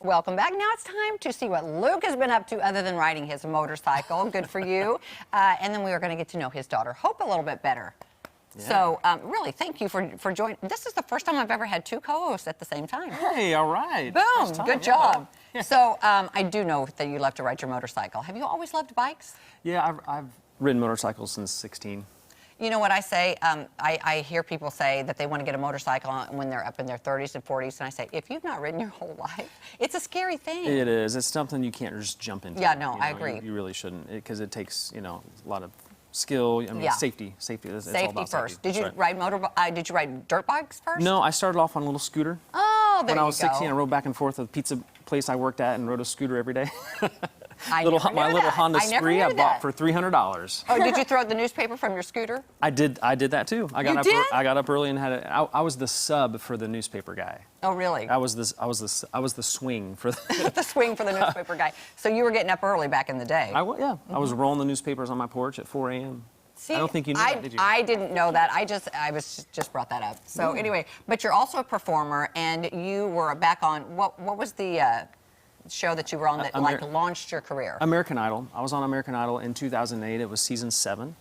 Welcome back. Now it's time to see what Luke has been up to other than riding his motorcycle. Good for you. And then we are going to get to know his daughter, Hope, a little bit better. Yeah. So, really, thank you for joining. This is the first time I've ever had two co-hosts at the same time. Hey, all right. Boom, good job. Yeah. So, I do know that you love to ride your motorcycle. Have you always loved bikes? Yeah, I've ridden motorcycles since 16. You know what I say? I hear people say that they want to get a motorcycle when they're up in their 30s and 40s, and I say, if you've not ridden your whole life, it's a scary thing. It is. It's something you can't just jump into. Yeah, no, I agree. You really shouldn't, because it takes, a lot of skill. I mean, safety. Safety. It's all about first. Safety. Did you ride Did you ride dirt bikes first? No, I started off on a little scooter. Oh, there you go. When I was 16, I rode back and forth to the pizza place I worked at and rode a scooter every day. My little Honda Spree I bought for $300. Oh, did you throw out the newspaper from your scooter? I did that too. I got up early and had it. I was the sub for the newspaper guy. Oh, really? I was the swing for the swing for the newspaper guy. So you were getting up early back in the day. I was rolling the newspapers on my porch at 4 a.m. See, I don't think you knew that, did you? I didn't know that. I was just brought that up. So anyway, but you're also a performer, and you were back on what was the show that you were on that launched your career? American Idol. I was on American Idol in 2008. It was season 7.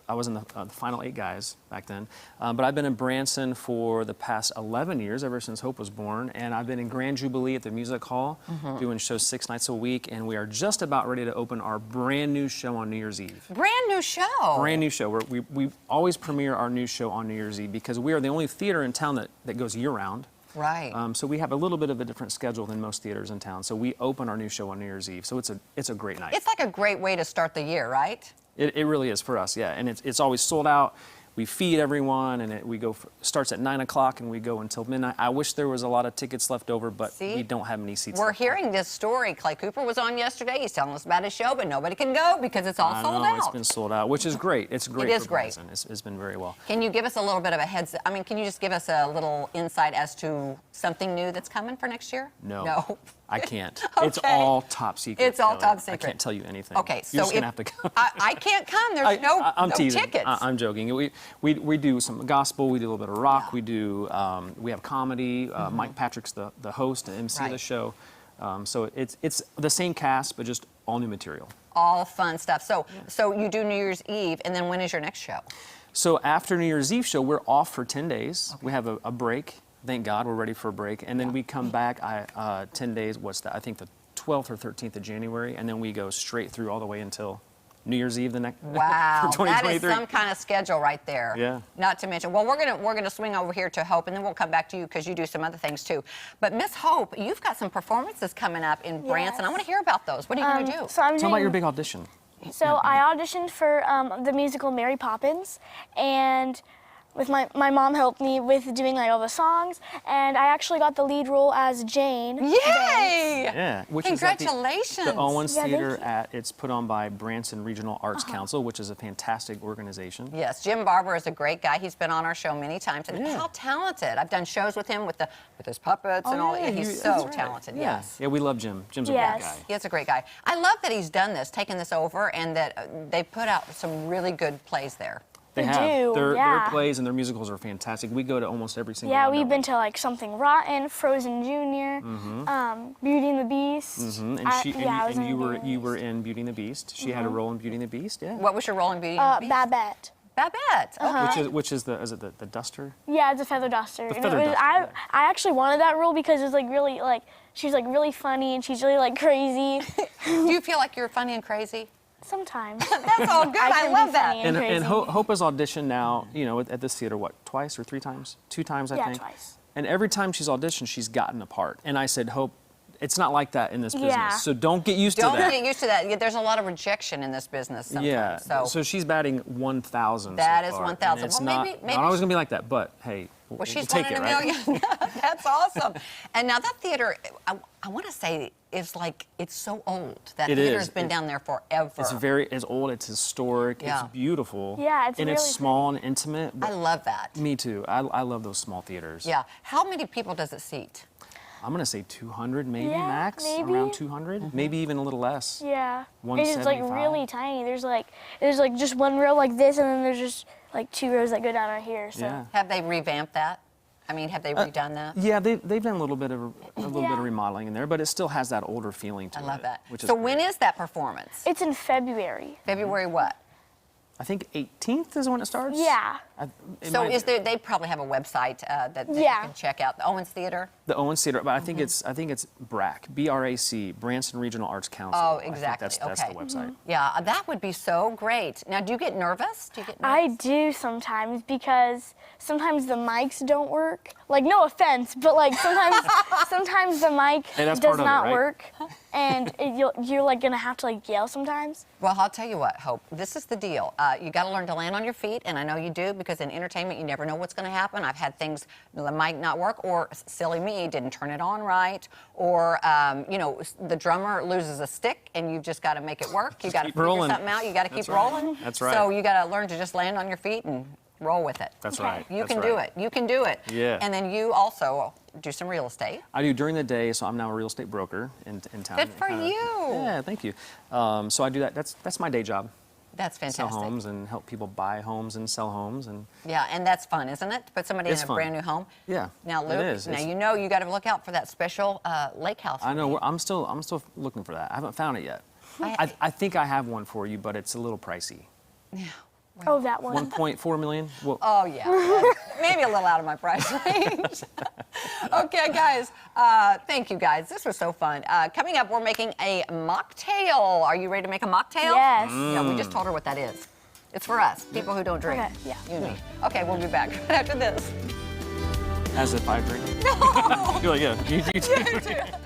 I was in the final 8 guys back then. But I've been in Branson for the past 11 years, ever since Hope was born. And I've been in Grand Jubilee at the Music Hall, doing shows 6 nights a week. And we are just about ready to open our brand new show on New Year's Eve. Brand new show? Brand new show. We always premiere our new show on New Year's Eve because we are the only theater in town that goes year-round. Right. So we have a little bit of a different schedule than most theaters in town. So we open our new show on New Year's Eve. So it's a great night. It's like a great way to start the year, right? It really is for us, yeah. And it's always sold out. We feed everyone, and starts at 9 o'clock, and we go until midnight. I wish there was a lot of tickets left over, but we don't have many seats. We're hearing this story. Clay Cooper was on yesterday. He's telling us about his show, but nobody can go because it's all sold out. It's been sold out, which is great. It's great. It is great. It's been very well. Can you give us a little bit of a heads? I mean, can you just give us a little insight as to something new that's coming for next year? No. No. I can't. Okay. It's all top secret. It's all top secret. I can't tell you anything. Okay, so you're just gonna have to come. I can't come. There's no teasing. tickets. I'm joking. We do some gospel. We do a little bit of rock. Yeah. We have comedy. Mike Patrick's the host and MC of the show. So it's the same cast, but just all new material. All fun stuff. So you do New Year's Eve, and then when is your next show? So after New Year's Eve show, we're off for 10 days. Okay. We have a break. Thank God, we're ready for a break. And then we come back 10 days, I think the 12th or 13th of January, and then we go straight through all the way until New Year's Eve the next. Wow, that is some kind of schedule right there. Yeah. Not to mention, well, we're gonna swing over here to Hope, and then we'll come back to you because you do some other things too. But Miss Hope, you've got some performances coming up in Branson. I want to hear about those. What are you gonna do? Tell about your big audition. So I auditioned for the musical Mary Poppins, and with my mom helped me with doing all the songs, and I actually got the lead role as Jane. Yay! Yeah. Congratulations. Is at the Owens Theater. It's put on by Branson Regional Arts Council, which is a fantastic organization. Yes, Jim Barber is a great guy. He's been on our show many times, and how talented! I've done shows with him with his puppets and all. He's so talented. Yeah. Yes. Yeah, we love Jim. Jim's a great guy. He's a great guy. I love that he's done this, taken this over, and that they put out some really good plays there. They have. Their plays and their musicals are fantastic. We go to almost every single one. Yeah, we've been to Something Rotten, Frozen Jr., Beauty and the Beast. And you were in Beauty and the Beast. She had a role in Beauty and the Beast. Yeah. What was your role in Beauty and the Beast? Babette. Babette. Okay. Which is the duster? Yeah, it's a feather duster. I actually wanted that role because it was she's really funny and she's really crazy. Do you feel like you're funny and crazy? Sometimes. That's all good. I love that. And Hope has auditioned now, at this theater, twice or 3 times? 2 times, I think. Yeah, twice. And every time she's auditioned, she's gotten a part. And I said, Hope, it's not like that in this business. So don't get used to that. Don't get used to that. There's a lot of rejection in this business sometimes. Yeah. So she's batting 1,000. That is 1,000. It's well, not always going to be like that, but hey, well, she's we'll take it, right? $1 million. That's awesome. And now that theater, I want to say, it's so old. That theater has been down there forever. It's old, it's historic, it's beautiful. Yeah, it's and really it's small and intimate. I love that. Me too. I love those small theaters. Yeah. How many people does it seat? I'm going to say 200 maybe max, maybe. around 200, maybe even a little less. Yeah. 175. It's really tiny. There's just one row like this, and then there's just 2 rows that go down right here. So. Yeah. Have they revamped that? I mean, have they redone that? Yeah, they've done a little bit of remodeling in there, but it still has that older feeling to it. I love that. Which is So great. when is that performance? It's in February. February what? I think 18th is when it starts. Yeah. So is there? They probably have a website that you Yeah. can check out. The Owens Theater. The Owens Theater, but I think it's BRAC, BRAC, Branson Regional Arts Council. Oh, I think exactly. that's Okay. the website. Yeah, that would be so great. Now, do you get nervous? Do you get I nervous? do sometimes because sometimes the mics don't work. Like, no offense, but like sometimes the mic Hey, that's does part of it, not right? work, and you're like gonna have to like yell sometimes. Well, I'll tell you what, Hope. This is the deal. You got to learn to land on your feet, and I know you do because in entertainment, you never know what's going to happen. I've had things, the mic not work, or silly me didn't turn it on right, or the drummer loses a stick, and you've just got to make it work. You got to keep figure rolling. something out. You got to keep That's right. rolling. That's right. So you got to learn to just land on your feet and roll with it. That's Okay. right. You That's can do right. it. You can do it. Yeah. And then you also do some real estate. I do during the day, so I'm now a real estate broker in town. Good for you. Yeah, thank you. So I do that. That's my day job. That's Sell fantastic. homes and help people buy homes and sell homes and Yeah, and that's fun, isn't it? To put somebody It's in a fun. brand new home. Yeah, Now, it Luke, is. now It's- you got to look out for that special lake house. I know I'm still looking for that. I haven't found it yet. I think I have one for you, but it's a little pricey. Yeah. Oh, that one. 1.4 million. Well, Oh, yeah. Maybe a little out of my price range. Okay, guys. Thank you, guys. This was so fun. Coming up, we're making a mocktail. Are you ready to make a mocktail? Yes. Yeah, we just told her what that is. It's for us, people who don't drink. Okay, yeah. You and me. Okay, we'll be back after this. as if I drink. No. You're like, yeah, you do.